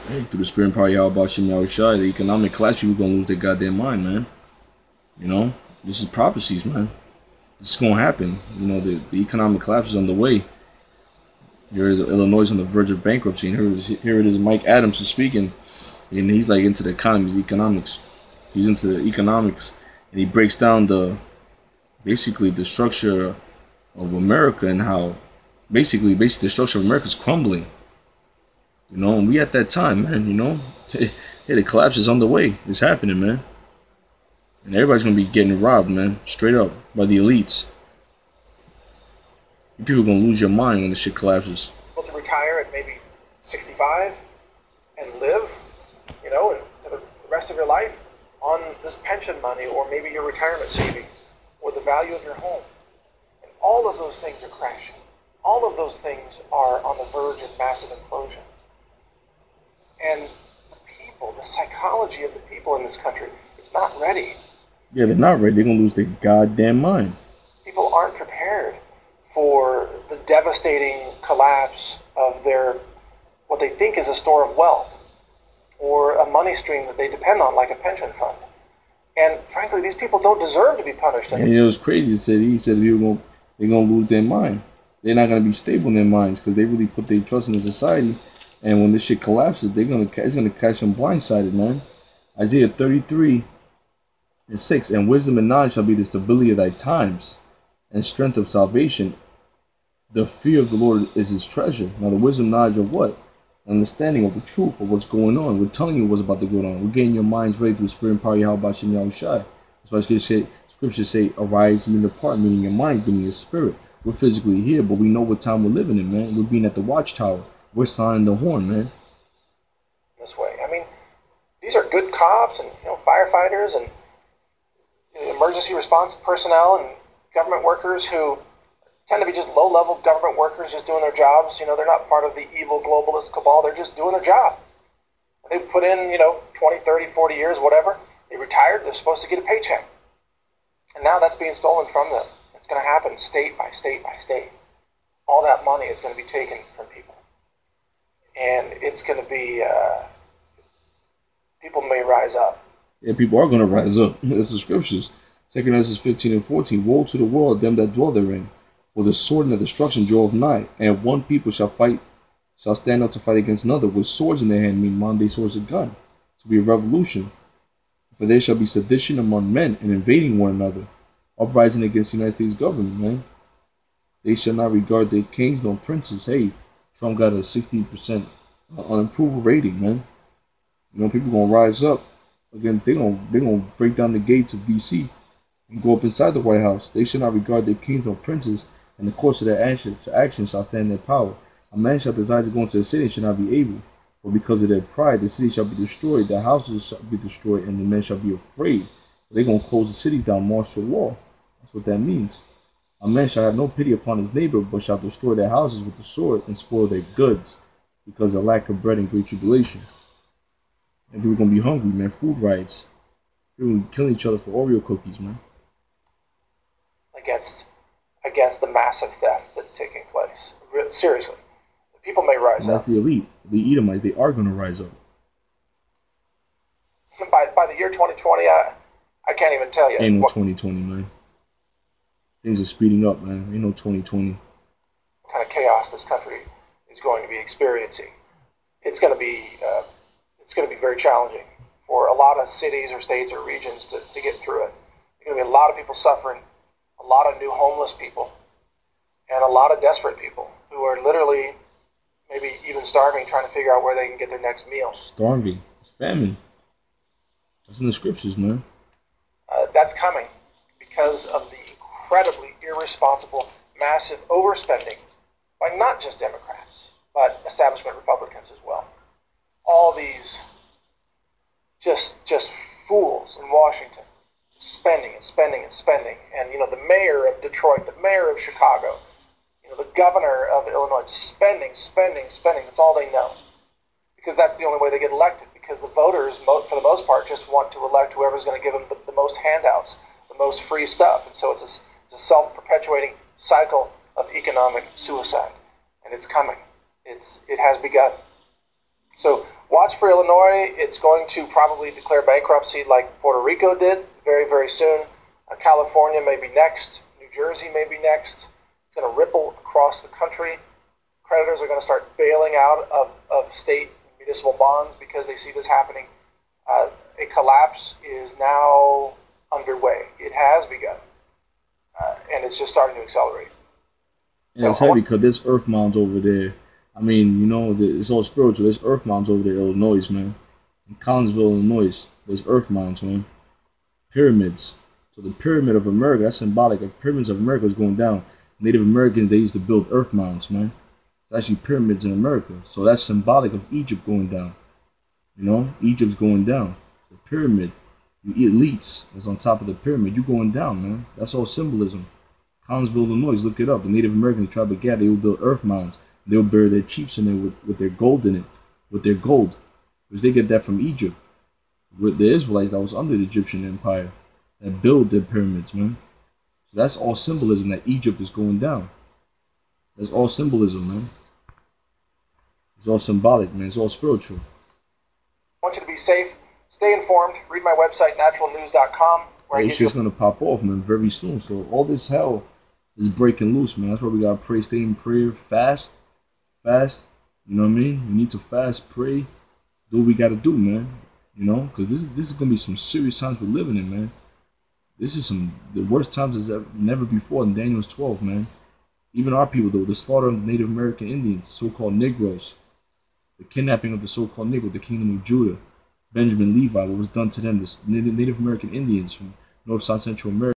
Hey, through the spirit and power, how about Shimei Shai, the economic collapse, people gonna lose their goddamn mind, man. You know, this is prophecies, man. This is gonna happen. You know, the economic collapse is on the way. Here is Illinois on the verge of bankruptcy, and here it is. Mike Adams is speaking, and he's like into the economy, the economics. He's into the economics, and he breaks down the basically the structure of America and how basically the structure of America is crumbling. You know, and we at that time, man. You know, hey, the collapse is on the way. It's happening, man. And everybody's gonna be getting robbed, man, straight up by the elites. You people are gonna lose your mind when the shit collapses. To retire at maybe 65 and live, you know, and for the rest of your life on this pension money, or maybe your retirement savings, or the value of your home. And all of those things are crashing. All of those things are on the verge of massive implosions. And the people, the psychology of the people in this country, it's not ready. Yeah, they're not ready. They're gonna lose their goddamn mind. People aren't prepared for the devastating collapse of their, what they think is a store of wealth, or a money stream that they depend on, like a pension fund. And frankly, these people don't deserve to be punished. And you know, it's crazy. He said they're gonna lose their mind. They're not gonna be stable in their minds because they really put their trust in the society. And when this shit collapses, it's gonna catch them blindsided, man. Isaiah 33:6, and wisdom and knowledge shall be the stability of thy times, and strength of salvation. The fear of the Lord is his treasure. Now the wisdom, knowledge of what? Understanding of the truth of what's going on. We're telling you what's about to go on. We're getting your minds ready through spirit and power. How about Shimei Shai? That's why scriptures say, arise and depart, meaning your mind, meaning your spirit. We're physically here, but we know what time we're living in, man. We're being at the watchtower. We're sounding the horn, man. This way. I mean, these are good cops and, you know, firefighters and emergency response personnel and government workers who tend to be just low-level government workers just doing their jobs. You know, they're not part of the evil globalist cabal. They're just doing their job. They put in, you know, 20, 30, 40 years, whatever. They retired. They're supposed to get a paycheck. And now that's being stolen from them. It's going to happen state by state by state. All that money is going to be taken from people. And it's going to be, people may rise up. Yeah, people are going to rise up. That's the scriptures. 2 Ezra 15:14. Woe to the world, them that dwell therein. For the sword and the destruction draweth nigh, and one people shall stand up to fight against another with swords in their hand, meaning modern day swords and gun. To be a revolution. For there shall be sedition among men, and invading one another, uprising against the United States government, man. They shall not regard their kings nor princes. Hey, Trump got a 60% unapproval rating, man. You know, people gonna rise up. Again, they gonna break down the gates of DC and go up inside the White House. They shall not regard their kings nor princes, and the course of their actions shall stand in their power. A man shall desire to go into the city and shall not be able. For because of their pride, the city shall be destroyed, the houses shall be destroyed, and the men shall be afraid. They're going to close the cities down, martial law. That's what that means. A man shall have no pity upon his neighbor, but shall destroy their houses with the sword and spoil their goods, because of lack of bread and great tribulation. And people are going to be hungry, man. Food riots. People are killing each other for Oreo cookies, man. Against the massive theft that's taking place. Seriously. People may rise up. That's the elite. The Edomites, they are going to rise up. By the year 2020, I can't even tell you. Ain't no 2020, man. Things are speeding up, man. Ain't no 2020. What kind of chaos this country is going to be experiencing. It's going to be very challenging for a lot of cities or states or regions to get through it. There's going to be a lot of people suffering, a lot of new homeless people, and a lot of desperate people who are literally maybe even starving, trying to figure out where they can get their next meal. Starving. It's famine. That's in the scriptures, man. That's coming because of the incredibly irresponsible, massive overspending by not just Democrats, but establishment Republicans as well. All these just fools in Washington, spending and spending and spending. And, you know, the mayor of Detroit, the mayor of Chicago, you know, the governor of Illinois, just spending. That's all they know. Because that's the only way they get elected. Because the voters, for the most part, just want to elect whoever's going to give them the most handouts, the most free stuff. And so it's a self-perpetuating cycle of economic suicide. And it's coming. It has begun. So Watch for Illinois. It's going to probably declare bankruptcy like Puerto Rico did very, very soon. California may be next. New Jersey may be next. It's going to ripple across the country. Creditors are going to start bailing out of state and municipal bonds because they see this happening. A collapse is now underway. It has begun. And it's just starting to accelerate. Yeah, it's heavy because there's earth mounds over there. I mean, you know, it's all spiritual. There's earth mounds over there, Illinois, man. In Collinsville, Illinois, there's earth mounds, man. Pyramids. So the pyramid of America, that's symbolic. The pyramids of America is going down. Native Americans, they used to build earth mounds, man. It's actually pyramids in America. So that's symbolic of Egypt going down. You know, Egypt's going down. The pyramid, the elites is on top of the pyramid. You're going down, man. That's all symbolism. Collinsville, Illinois, look it up. The Native Americans tried to gather. They would build earth mounds. They would bury their chiefs in there with their gold in it. With their gold. Because they get that from Egypt. With the Israelites that was under the Egyptian Empire. That build their pyramids, man. So that's all symbolism that Egypt is going down. That's all symbolism, man. It's all symbolic, man. It's all spiritual. I want you to be safe. Stay informed. Read my website, naturalnews.com. It's just going to pop off, man, very soon. So all this hell is breaking loose, man. That's why we got to pray, stay in prayer, fast. Fast. You know what I mean? We need to fast, pray, do what we got to do, man. You know? Because this is going to be some serious times we're living in, man. This is the worst times as never before in Daniel's 12, man. Even our people, though, the slaughter of the Native American Indians, so-called Negroes, the kidnapping of the so-called Negro, the kingdom of Judah, Benjamin Levi, what was done to them, the Native American Indians from North, South, Central America.